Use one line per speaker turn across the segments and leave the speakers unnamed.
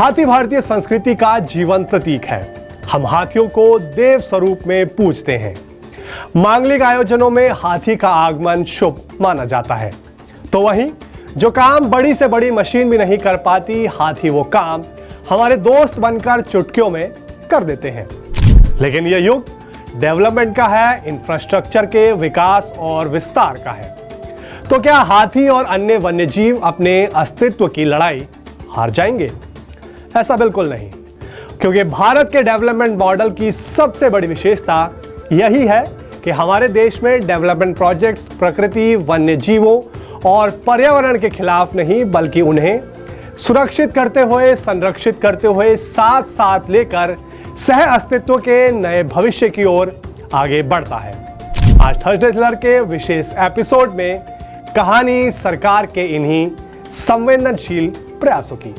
हाथी भारतीय संस्कृति का जीवंत प्रतीक है। हम हाथियों को देव स्वरूप में पूजते हैं। मांगलिक आयोजनों में हाथी का आगमन शुभ माना जाता है। तो वहीं जो काम बड़ी से बड़ी मशीन भी नहीं कर पाती, हाथी वो काम हमारे दोस्त बनकर चुटकियों में कर देते हैं। लेकिन यह युग डेवलपमेंट का है, इंफ्रास्ट्रक्चर के विकास और विस्तार का है। तो क्या हाथी और अन्य वन्यजीव अपने अस्तित्व की लड़ाई हार जाएंगे? ऐसा बिल्कुल नहीं, क्योंकि भारत के डेवलपमेंट मॉडल की सबसे बड़ी विशेषता यही है कि हमारे देश में डेवलपमेंट प्रोजेक्ट्स प्रकृति, वन्यजीवों और पर्यावरण के खिलाफ नहीं, बल्कि उन्हें सुरक्षित करते हुए, संरक्षित करते हुए, साथ साथ लेकर सह अस्तित्व के नए भविष्य की ओर आगे बढ़ता है। आज थर्सडे थ्रिलर के विशेष एपिसोड में कहानी सरकार के इन्हीं संवेदनशील प्रयासों की।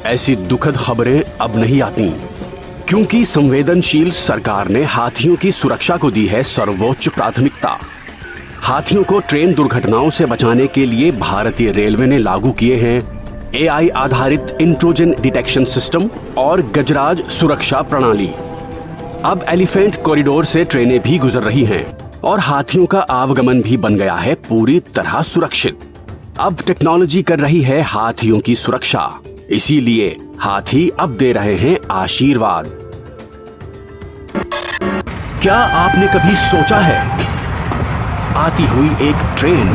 ऐसी दुखद खबरें अब नहीं आती, क्योंकि संवेदनशील सरकार ने हाथियों की सुरक्षा को दी है सर्वोच्च प्राथमिकता। हाथियों को ट्रेन दुर्घटनाओं से बचाने के लिए भारतीय रेलवे ने लागू किए हैं AI आधारित इंट्रोजन डिटेक्शन सिस्टम और गजराज सुरक्षा प्रणाली। अब एलिफेंट कॉरिडोर से ट्रेनें भी गुजर रही हैं और हाथियों का आवागमन भी बन गया है पूरी तरह सुरक्षित। अब टेक्नोलॉजी कर रही है हाथियों की सुरक्षा, इसीलिए हाथी अब दे रहे हैं आशीर्वाद। क्या आपने कभी सोचा है, आती हुई एक ट्रेन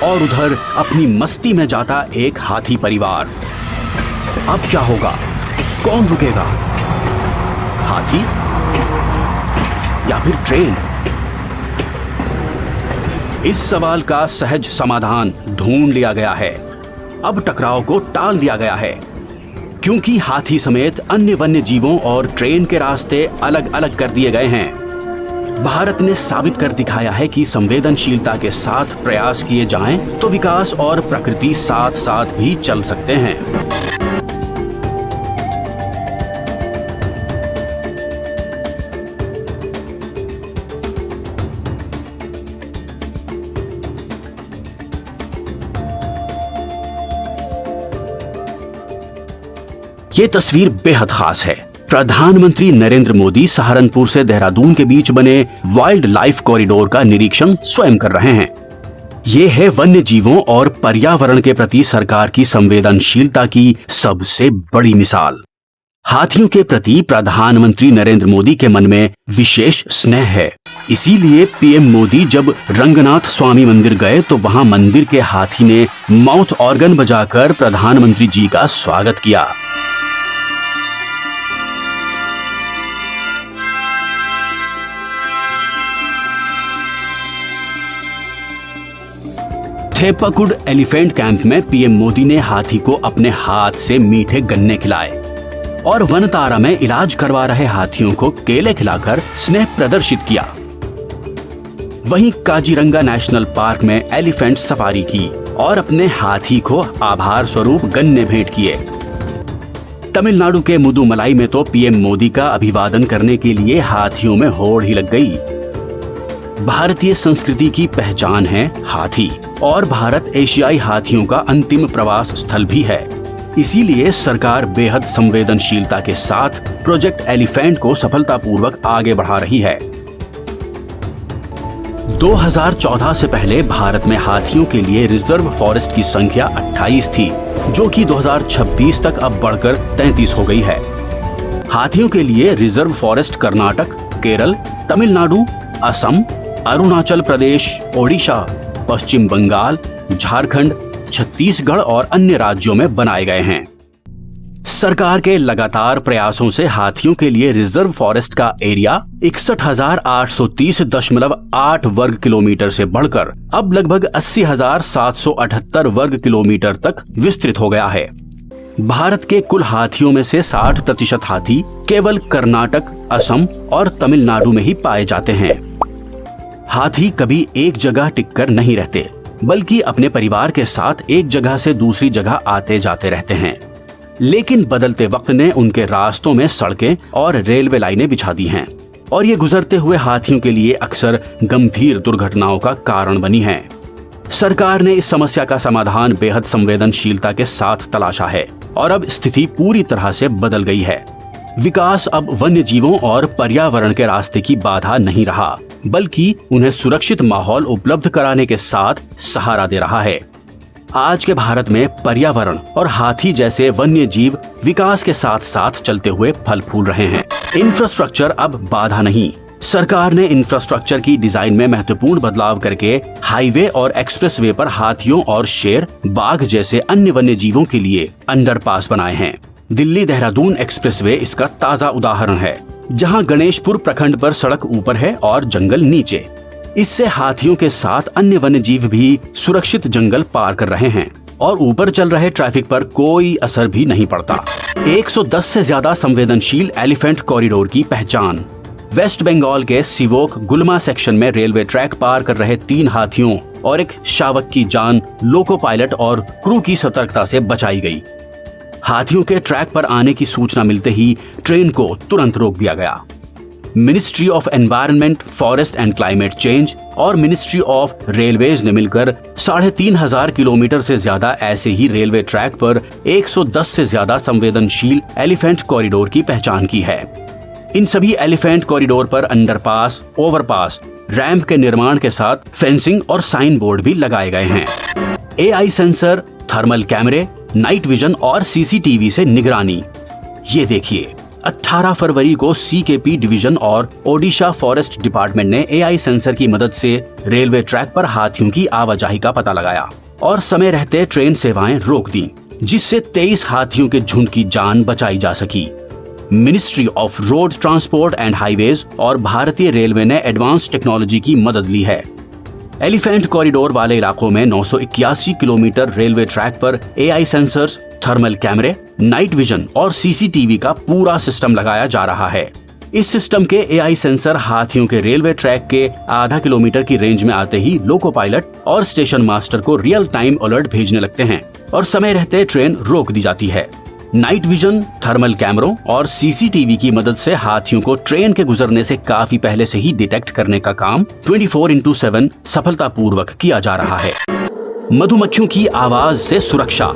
और उधर अपनी मस्ती में जाता एक हाथी परिवार। अब क्या होगा? कौन रुकेगा? हाथी या फिर ट्रेन? इस सवाल का सहज समाधान ढूंढ लिया गया है। अब टकराव को टाल दिया गया है, क्योंकि हाथी समेत अन्य वन्य जीवों और ट्रेन के रास्ते अलग अलग कर दिए गए हैं। भारत ने साबित कर दिखाया है कि संवेदनशीलता के साथ प्रयास किए जाएं तो विकास और प्रकृति साथ साथ भी चल सकते हैं। ये तस्वीर बेहद खास है। प्रधानमंत्री नरेंद्र मोदी सहारनपुर से देहरादून के बीच बने वाइल्ड लाइफ कॉरिडोर का निरीक्षण स्वयं कर रहे हैं। ये है वन्य जीवों और पर्यावरण के प्रति सरकार की संवेदनशीलता की सबसे बड़ी मिसाल। हाथियों के प्रति प्रधानमंत्री नरेंद्र मोदी के मन में विशेष स्नेह है। इसीलिए पीएम मोदी जब रंगनाथ स्वामी मंदिर गए तो वहां मंदिर के हाथी ने माउथ ऑर्गन बजाकर प्रधानमंत्री जी का स्वागत किया। थेपकुड एलिफेंट कैंप में पीएम मोदी ने हाथी को अपने हाथ से मीठे गन्ने खिलाए और वनतारा में इलाज करवा रहे हाथियों को केले खिलाकर स्नेह प्रदर्शित किया। वहीं काजीरंगा नेशनल पार्क में एलिफेंट सफारी की और अपने हाथी को आभार स्वरूप गन्ने भेंट किए। तमिलनाडु के मुदुमलाई में तो पीएम मोदी का अभिवादन करने के लिए हाथियों में होड़ ही लग गई। भारतीय संस्कृति की पहचान है हाथी और भारत एशियाई हाथियों का अंतिम प्रवास स्थल भी है। इसीलिए सरकार बेहद संवेदनशीलता के साथ प्रोजेक्ट एलिफेंट को सफलतापूर्वक आगे बढ़ा रही है। 2014 से पहले भारत में हाथियों के लिए रिजर्व फॉरेस्ट की संख्या 28 थी, जो कि 2026 तक अब बढ़कर 33 हो गई है। हाथियों के लिए रिजर्व फॉरेस्ट कर्नाटक, केरल, तमिलनाडु, असम, अरुणाचल प्रदेश, ओडिशा, पश्चिम बंगाल, झारखंड, छत्तीसगढ़ और अन्य राज्यों में बनाए गए हैं। सरकार के लगातार प्रयासों से हाथियों के लिए रिजर्व फॉरेस्ट का एरिया 61,830.8 वर्ग किलोमीटर से बढ़कर अब लगभग 80,778 वर्ग किलोमीटर तक विस्तृत हो गया है। भारत के कुल हाथियों में से 60% हाथी केवल कर्नाटक, असम और तमिलनाडु में ही पाए जाते हैं। हाथी कभी एक जगह टिककर नहीं रहते, बल्कि अपने परिवार के साथ एक जगह से दूसरी जगह आते जाते रहते हैं। लेकिन बदलते वक्त ने उनके रास्तों में सड़कें और रेलवे लाइनें बिछा दी हैं, और ये गुजरते हुए हाथियों के लिए अक्सर गंभीर दुर्घटनाओं का कारण बनी हैं। सरकार ने इस समस्या का समाधान बेहद संवेदनशीलता के साथ तलाशा है, और अब स्थिति पूरी तरह से बदल गई है। विकास अब वन्य जीवों और पर्यावरण के रास्ते की बाधा नहीं रहा, बल्कि उन्हें सुरक्षित माहौल उपलब्ध कराने के साथ सहारा दे रहा है। आज के भारत में पर्यावरण और हाथी जैसे वन्य जीव विकास के साथ साथ चलते हुए फल फूल रहे हैं। इंफ्रास्ट्रक्चर अब बाधा नहीं। सरकार ने इंफ्रास्ट्रक्चर की डिजाइन में महत्वपूर्ण बदलाव करके हाईवे और एक्सप्रेसवे पर हाथियों और शेर, बाघ जैसे अन्य वन्य जीवों के लिए अंडरपास बनाए हैं। दिल्ली देहरादून एक्सप्रेसवे इसका ताजा उदाहरण है, जहां गणेशपुर प्रखंड पर सड़क ऊपर है और जंगल नीचे। इससे हाथियों के साथ अन्य वन्य जीव भी सुरक्षित जंगल पार कर रहे हैं, और ऊपर चल रहे ट्रैफिक पर कोई असर भी नहीं पड़ता। 110 से ज्यादा संवेदनशील एलिफेंट कॉरिडोर की पहचान। वेस्ट बंगाल के सिवोक गुलमा सेक्शन में रेलवे ट्रैक पार कर रहे 3 हाथियों और एक शावक की जान लोको पायलट और क्रू की सतर्कता से बचाई गई। हाथियों के ट्रैक पर आने की सूचना मिलते ही ट्रेन को तुरंत रोक दिया गया। Ministry of environment, forest and climate change और मिनिस्ट्री ऑफ रेलवेज ने मिलकर 3,500 किलोमीटर से ज्यादा ऐसे ही रेलवे ट्रैक पर 110 से ज्यादा संवेदनशील एलिफेंट कॉरिडोर की पहचान की है। इन सभी एलिफेंट कॉरिडोर पर अंडरपास, ओवरपास, रैंप के निर्माण के साथ फेंसिंग और साइन बोर्ड भी लगाए गए हैं। AI सेंसर, थर्मल कैमरे, नाइट विजन और CCTV से निगरानी। ये देखिए, 18 फरवरी को CKP डिवीजन और ओडिशा फॉरेस्ट डिपार्टमेंट ने AI सेंसर की मदद से रेलवे ट्रैक पर हाथियों की आवाजाही का पता लगाया और समय रहते ट्रेन सेवाएं रोक दी, जिससे 23 हाथियों के झुंड की जान बचाई जा सकी। Ministry of road transport and highways और भारतीय रेलवे ने एडवांस टेक्नोलॉजी की मदद ली है। एलिफेंट कॉरिडोर वाले इलाकों में 981 किलोमीटर रेलवे ट्रैक पर AI सेंसर्स, थर्मल कैमरे, नाइट विजन और CCTV का पूरा सिस्टम लगाया जा रहा है। इस सिस्टम के AI सेंसर हाथियों के रेलवे ट्रैक के आधा किलोमीटर की रेंज में आते ही लोको पायलट और स्टेशन मास्टर को रियल टाइम अलर्ट भेजने लगते हैं और समय रहते ट्रेन रोक दी जाती है। नाइट विजन, थर्मल कैमरों और CCTV की मदद से हाथियों को ट्रेन के गुजरने से काफी पहले से ही डिटेक्ट करने का काम 24/7 सफलतापूर्वक किया जा रहा है। मधुमक्खियों की आवाज से सुरक्षा।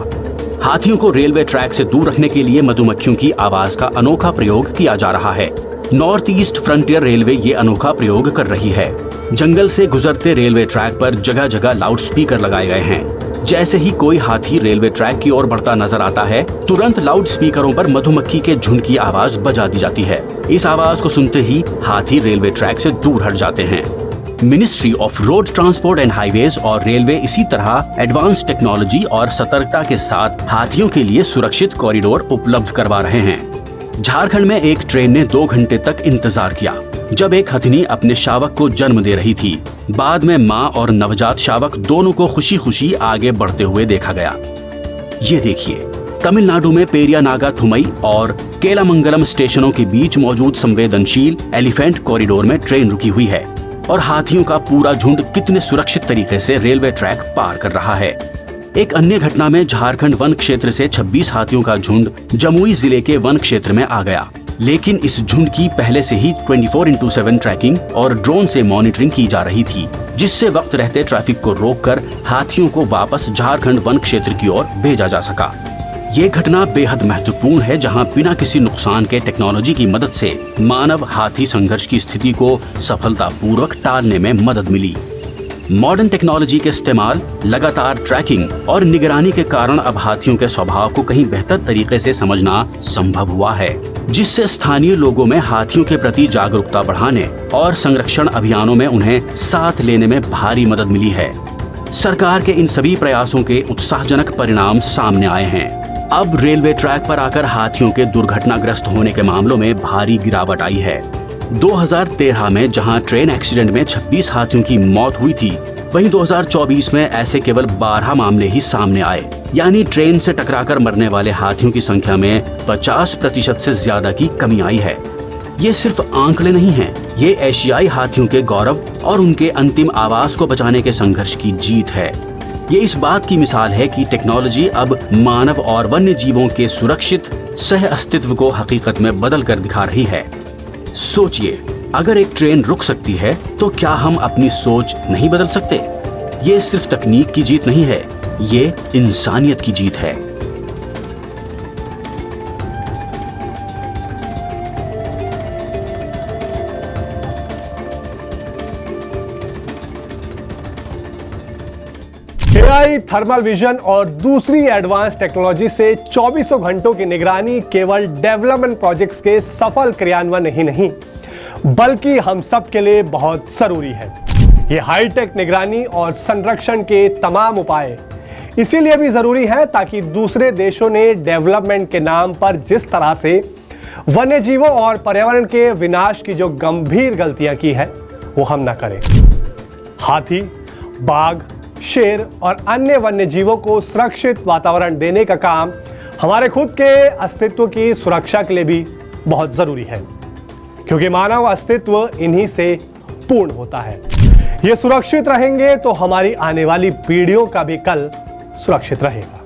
हाथियों को रेलवे ट्रैक से दूर रखने के लिए मधुमक्खियों की आवाज का अनोखा प्रयोग किया जा रहा है। नॉर्थ ईस्ट फ्रंटियर रेलवे ये अनोखा प्रयोग कर रही है। जंगल से गुजरते रेलवे ट्रैक पर जगह जगह लाउड स्पीकर लगाए गए हैं। जैसे ही कोई हाथी रेलवे ट्रैक की ओर बढ़ता नजर आता है, तुरंत लाउड स्पीकरों पर मधुमक्खी के झुंड की आवाज बजा दी जाती है। इस आवाज को सुनते ही हाथी रेलवे ट्रैक से दूर हट जाते हैं। Ministry of road transport and highways और रेलवे इसी तरह एडवांस टेक्नोलॉजी और सतर्कता के साथ हाथियों के लिए सुरक्षित कॉरिडोर उपलब्ध करवा रहे हैं। झारखंड में एक ट्रेन ने 2 घंटे तक इंतजार किया, जब एक हथिनी अपने शावक को जन्म दे रही थी। बाद में मां और नवजात शावक दोनों को खुशी खुशी आगे बढ़ते हुए देखा गया। ये देखिए, तमिलनाडु में पेरिया नागा थुमई और केलामंगलम स्टेशनों के बीच मौजूद संवेदनशील एलिफेंट कॉरिडोर में ट्रेन रुकी हुई है और हाथियों का पूरा झुंड कितने सुरक्षित तरीके से रेलवे ट्रैक पार कर रहा है। एक अन्य घटना में झारखंड वन क्षेत्र से 26 हाथियों का झुंड जमुई जिले के वन क्षेत्र में आ गया, लेकिन इस झुंड की पहले से ही 24/7 ट्रैकिंग और ड्रोन से मॉनिटरिंग की जा रही थी, जिससे वक्त रहते ट्रैफिक को रोककर हाथियों को वापस झारखंड वन क्षेत्र की ओर भेजा जा सका। ये घटना बेहद महत्वपूर्ण है, जहां बिना किसी नुकसान के टेक्नोलॉजी की मदद से मानव हाथी संघर्ष की स्थिति को सफलतापूर्वक टालने में मदद मिली। मॉडर्न टेक्नोलॉजी के इस्तेमाल, लगातार ट्रैकिंग और निगरानी के कारण अब हाथियों के स्वभाव को कहीं बेहतर तरीके से समझना संभव हुआ है, जिससे स्थानीय लोगों में हाथियों के प्रति जागरूकता बढ़ाने और संरक्षण अभियानों में उन्हें साथ लेने में भारी मदद मिली है। सरकार के इन सभी प्रयासों के उत्साहजनक परिणाम सामने आए हैं। अब रेलवे ट्रैक पर आकर हाथियों के दुर्घटनाग्रस्त होने के मामलों में भारी गिरावट आई है। 2013 में जहां ट्रेन एक्सीडेंट में 26 हाथियों की मौत हुई थी, वहीं 2024 में ऐसे केवल 12 मामले ही सामने आए, यानी ट्रेन से टकराकर मरने वाले हाथियों की संख्या में 50% से ज्यादा की कमी आई है। ये सिर्फ आंकड़े नहीं हैं, ये एशियाई हाथियों के गौरव और उनके अंतिम आवास को बचाने के संघर्ष की जीत है। ये इस बात की मिसाल है कि टेक्नोलॉजी अब मानव और वन्य जीवों के सुरक्षित सह अस्तित्व को हकीकत में बदल कर दिखा रही है। सोचिए, अगर एक ट्रेन रुक सकती है तो क्या हम अपनी सोच नहीं बदल सकते? ये सिर्फ तकनीक की जीत नहीं है, ये इंसानियत की जीत है।
एआई, थर्मल विजन और दूसरी एडवांस टेक्नोलॉजी से 24 घंटों की निगरानी केवल डेवलपमेंट प्रोजेक्ट्स के सफल क्रियान्वयन ही नहीं, बल्कि हम सब के लिए बहुत जरूरी है। ये हाईटेक निगरानी और संरक्षण के तमाम उपाय इसीलिए भी जरूरी है ताकि दूसरे देशों ने डेवलपमेंट के नाम पर जिस तरह से वन्य जीवों और पर्यावरण के विनाश की जो गंभीर गलतियां की है वो हम ना करें। हाथी, बाघ, शेर और अन्य वन्य जीवों को सुरक्षित वातावरण देने का काम हमारे खुद के अस्तित्व की सुरक्षा के लिए भी बहुत जरूरी है, क्योंकि मानव अस्तित्व इन्हीं से पूर्ण होता है। ये सुरक्षित रहेंगे तो हमारी आने वाली पीढ़ियों का भी कल सुरक्षित रहेगा।